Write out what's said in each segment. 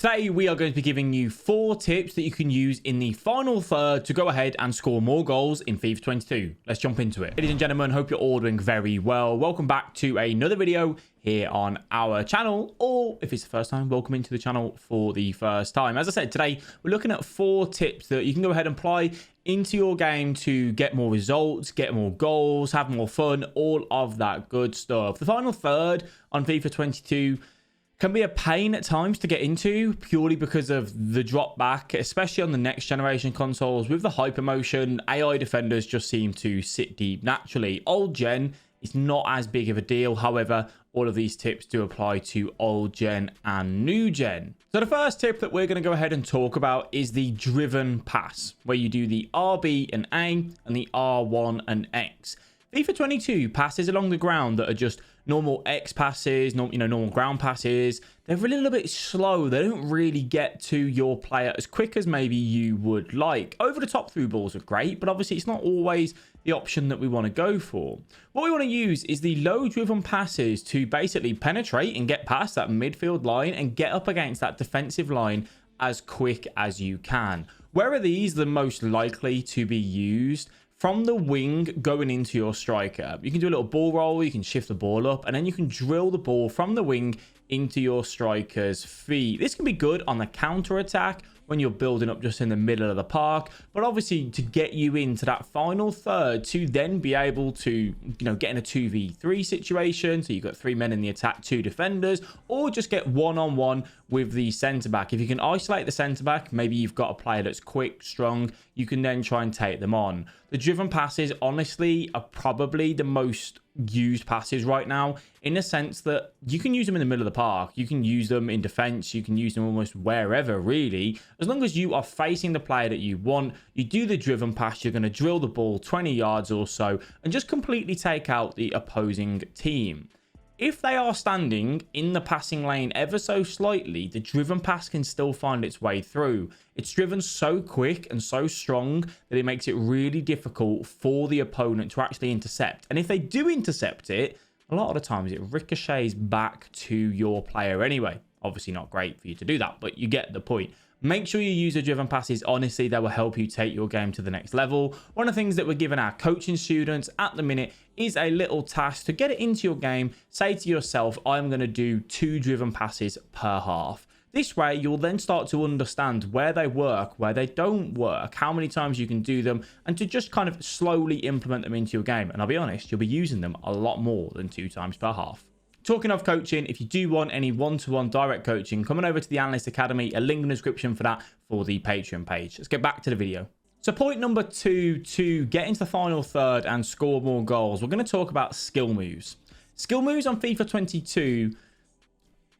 Today, we are going to be giving you 4 tips that you can use in the final third to go ahead and score more goals in FIFA 22. Let's jump into it. Ladies and gentlemen, hope you're all doing very well. Welcome back to another video here on our channel, or if it's the first time, welcome into the channel for the first time. As I said, today, we're looking at 4 tips that you can go ahead and apply into your game to get more results, get more goals, have more fun, all of that good stuff. The final third on FIFA 22 can be a pain at times to get into purely because of the drop back, especially on the next generation consoles. With the hypermotion, AI defenders just seem to sit deep naturally. Old gen is not as big of a deal. However, all of these tips do apply to old gen and new gen. So the first tip that we're going to go ahead and talk about is the driven pass, where you do the RB and A and the R1 and X. FIFA 22 passes along the ground that are just normal X passes, normal ground passes. They're a little bit slow. They don't really get to your player as quick as maybe you would like. Over the top through balls are great, but obviously it's not always the option that we want to go for. What we want to use is the low driven passes to basically penetrate and get past that midfield line and get up against that defensive line as quick as you can. Where are these the most likely to be used? From the wing going into your striker. You can do a little ball roll, you can shift the ball up, and then you can drill the ball from the wing into your striker's feet. This can be good on the counter attack when you're building up just in the middle of the park, but obviously to get you into that final third to then be able to get in a 2v3 situation, so you've got 3 men in the attack, 2 defenders, or just get one-on-one with the centre back. If you can isolate the centre back, maybe you've got a player that's quick, strong, you can then try and take them on. The driven passes honestly are probably the most used passes right now, in the sense that you can use them in the middle of the park, you can use them in defense, you can use them almost wherever really, as long as you are facing the player that you want. You do the driven pass, you're going to drill the ball 20 yards or so and just completely take out the opposing team. If they are standing in the passing lane ever so slightly, the driven pass can still find its way through. It's driven so quick and so strong that it makes it really difficult for the opponent to actually intercept. And if they do intercept it, a lot of the times it ricochets back to your player anyway. Obviously not great for you to do that, but you get the point. Make sure you use the driven passes. Honestly, they will help you take your game to the next level. One of the things that we're giving our coaching students at the minute is a little task to get it into your game. Say to yourself, I'm going to do 2 driven passes per half. This way, you'll then start to understand where they work, where they don't work, how many times you can do them, and to just kind of slowly implement them into your game. And I'll be honest, you'll be using them a lot more than 2 times per half. Talking of coaching, if you do want any one-to-one direct coaching, come on over to the Analyst Academy, a link in the description for that for the Patreon page. Let's get back to the video. So point number 2 to get into the final third and score more goals, we're going to talk about skill moves. Skill moves on FIFA 22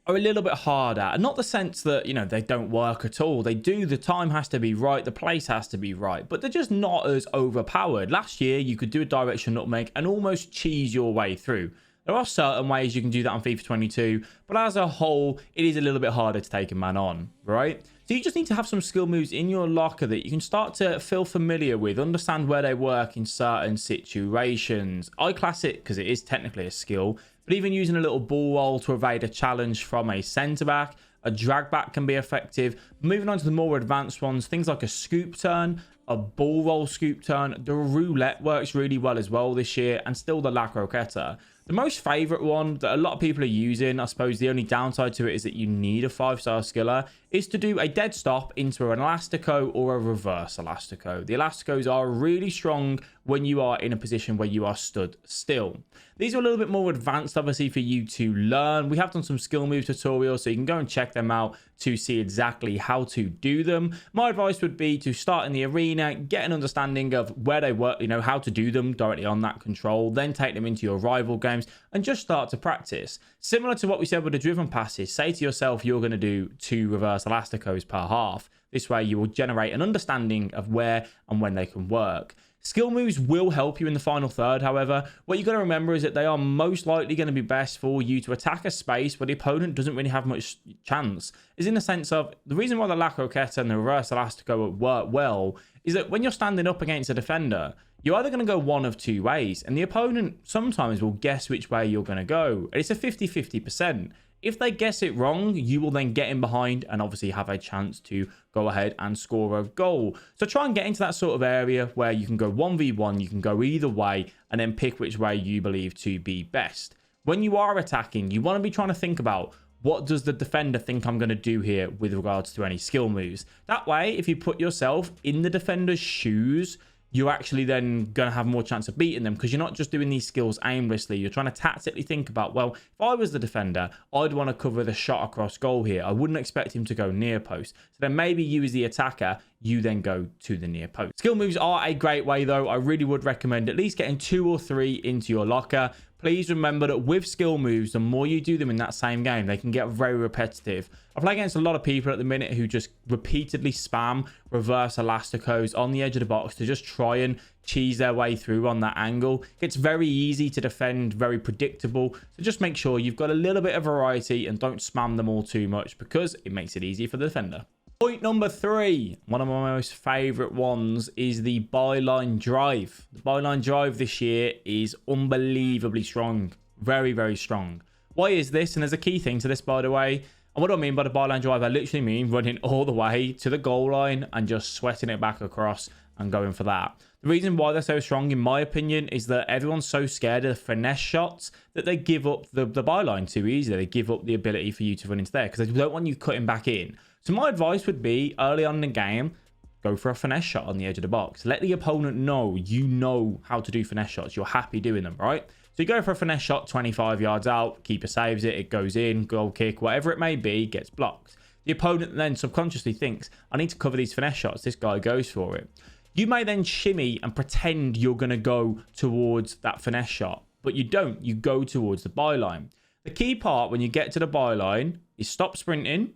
are a little bit harder. Not the sense that, they don't work at all. They do. The time has to be right. The place has to be right. But they're just not as overpowered. Last year, you could do a direction nutmeg and almost cheese your way through. There are certain ways you can do that on FIFA 22, but as a whole, it is a little bit harder to take a man on, right? So you just need to have some skill moves in your locker that you can start to feel familiar with, understand where they work in certain situations. I class it because it is technically a skill, but even using a little ball roll to evade a challenge from a centre-back, a drag back can be effective. Moving on to the more advanced ones, things like a scoop turn, a ball roll scoop turn. The roulette works really well as well this year, and still the La Croqueta. The most favorite one that a lot of people are using, I suppose the only downside to it is that you need a 5-star skiller, is to do a dead stop into an elastico or a reverse elastico. The elasticos are really strong when you are in a position where you are stood still. These are a little bit more advanced, obviously, for you to learn. We have done some skill move tutorials, so you can go and check them out to see exactly how to do them. My advice would be to start in the arena, get an understanding of where they work, how to do them directly on that control, then take them into your rival games and just start to practice. Similar to what we said with the driven passes, say to yourself you're going to do 2 reverse elasticos per half. This way you will generate an understanding of where and when they can work. Skill moves will help you in the final third, however. What you've got to remember is that they are most likely going to be best for you to attack a space where the opponent doesn't really have much chance. Is in the sense of, the reason why the La Croqueta and the reverse elastico work well is that when you're standing up against a defender, you're either going to go one of 2 ways, and the opponent sometimes will guess which way you're going to go. And it's a 50-50%. If they guess it wrong, you will then get in behind and obviously have a chance to go ahead and score a goal. So try and get into that sort of area where you can go 1v1, you can go either way, and then pick which way you believe to be best. When you are attacking, you want to be trying to think about, what does the defender think I'm going to do here with regards to any skill moves? That way, if you put yourself in the defender's shoes, you're actually then going to have more chance of beating them, because you're not just doing these skills aimlessly. You're trying to tactically think about, well, if I was the defender, I'd want to cover the shot across goal here. I wouldn't expect him to go near post. So then maybe you as the attacker, you then go to the near post. Skill moves are a great way though. I really would recommend at least getting 2 or 3 into your locker. Please remember that with skill moves, the more you do them in that same game, they can get very repetitive. I play against a lot of people at the minute who just repeatedly spam reverse elasticos on the edge of the box to just try and cheese their way through on that angle. It's very easy to defend, very predictable. So just make sure you've got a little bit of variety and don't spam them all too much, because it makes it easy for the defender. Point number 3, one of my most favorite ones, is the byline drive. The byline drive this year is unbelievably strong. Very, very strong. Why is this? And there's a key thing to this, by the way. And what do I mean by the byline drive? I literally mean running all the way to the goal line and just sweating it back across and going for that. The reason why they're so strong, in my opinion, is that everyone's so scared of the finesse shots that they give up the byline too easily. They give up the ability for you to run into there because they don't want you cutting back in. So my advice would be, early on in the game, go for a finesse shot on the edge of the box. Let the opponent know you know how to do finesse shots. You're happy doing them, right? So you go for a finesse shot 25 yards out, keeper saves it, it goes in, goal kick, whatever it may be, gets blocked. The opponent then subconsciously thinks, I need to cover these finesse shots. This guy goes for it. You may then shimmy and pretend you're going to go towards that finesse shot, but you don't. You go towards the byline. The key part when you get to the byline is stop sprinting,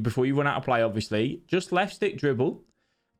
before you run out of play, obviously. Just left stick dribble.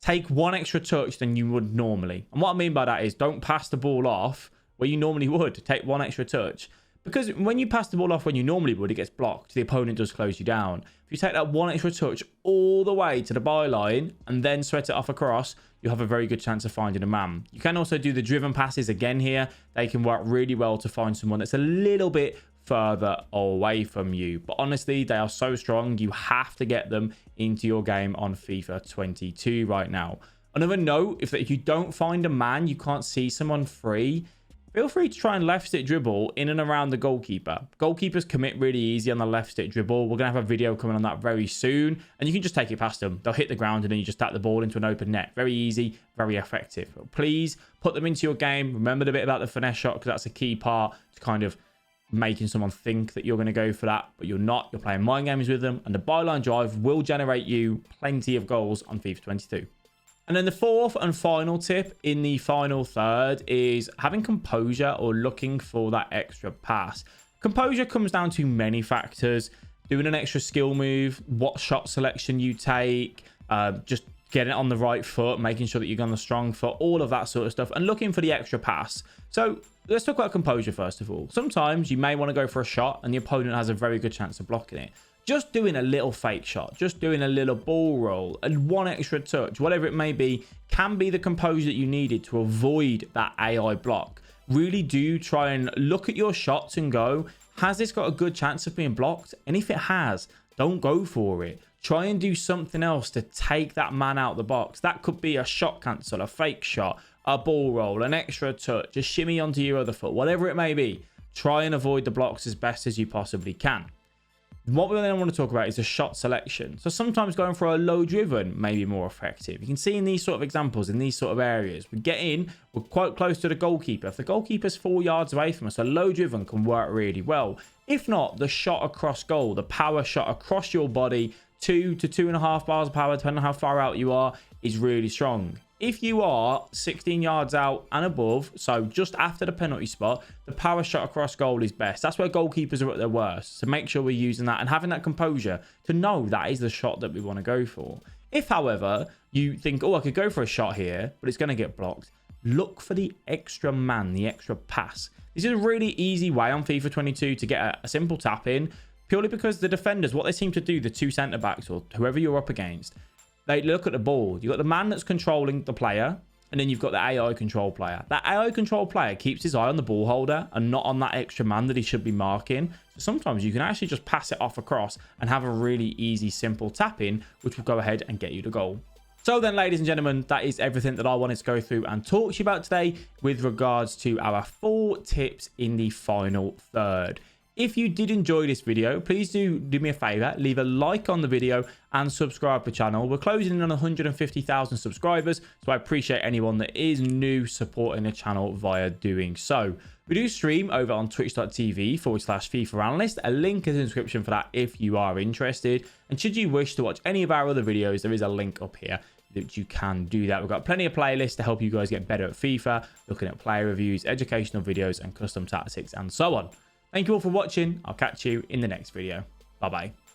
Take one extra touch than you would normally. And what I mean by that is don't pass the ball off where you normally would. Take one extra touch. Because when you pass the ball off when you normally would, it gets blocked. The opponent does close you down. If you take that one extra touch all the way to the byline and then sweat it off across, you'll have a very good chance of finding a man. You can also do the driven passes again here. They can work really well to find someone that's a little bit further away from you. But honestly, they are so strong. You have to get them into your game on FIFA 22 right now. Another note, if you don't find a man, you can't see someone free, feel free to try and left stick dribble in and around the goalkeeper. Goalkeepers commit really easy on the left stick dribble. We're going to have a video coming on that very soon. And you can just take it past them. They'll hit the ground and then you just tap the ball into an open net. Very easy, very effective. But please put them into your game. Remember the bit about the finesse shot, because that's a key part to kind of making someone think that you're going to go for that, but you're not. You're playing mind games with them. And the byline drive will generate you plenty of goals on FIFA 22. And then the fourth and final tip in the final third is having composure, or looking for that extra pass. Composure comes down to many factors: doing an extra skill move, what shot selection you take, just getting it on the right foot, making sure that you're on the strong foot, all of that sort of stuff, and looking for the extra pass. So let's talk about composure first of all. Sometimes you may want to go for a shot and the opponent has a very good chance of blocking it. Just doing a little fake shot, just doing a little ball roll, and one extra touch, whatever it may be, can be the composure that you needed to avoid that AI block. Really do try and look at your shots and go, has this got a good chance of being blocked? And if it has, don't go for it. Try and do something else to take that man out of the box. That could be a shot cancel, a fake shot, a ball roll, an extra touch, a shimmy onto your other foot, whatever it may be. Try and avoid the blocks as best as you possibly can. What we then want to talk about is the shot selection. So sometimes going for a low driven may be more effective. You can see in these sort of examples, in these sort of areas, we get in, we're quite close to the goalkeeper. If the goalkeeper's 4 yards away from us, a low driven can work really well. If not, the shot across goal, the power shot across your body, 2 to 2.5 bars of power, depending on how far out you are, is really strong. If you are 16 yards out and above, so just after the penalty spot, the power shot across goal is best. That's where goalkeepers are at their worst. So make sure we're using that and having that composure to know that is the shot that we want to go for. If, however, you think, oh, I could go for a shot here, but it's going to get blocked, look for the extra man, the extra pass. This is a really easy way on FIFA 22 to get a simple tap in, purely because the defenders, what they seem to do, the two centre-backs or whoever you're up against, they look at the ball. You've got the man that's controlling the player, and And then you've got the AI control player. That AI control player keeps his eye on the ball holder and not on that extra man that he should be marking. So sometimes you can actually just pass it off across and have a really easy, simple tap in, which will go ahead and get you the goal. So then, ladies and gentlemen, that is everything that I wanted to go through and talk to you about today with regards to our 4 tips in the final third. If you did enjoy this video, please do me a favor, leave a like on the video and subscribe to the channel. We're closing in on 150,000 subscribers, so I appreciate anyone that is new supporting the channel via doing so. We do stream over on twitch.tv/FIFA Analyst. A link is in the description for that if you are interested. And should you wish to watch any of our other videos, there is a link up here that you can do that. We've got plenty of playlists to help you guys get better at FIFA, looking at player reviews, educational videos, and custom tactics, and so on. Thank you all for watching. I'll catch you in the next video. Bye-bye.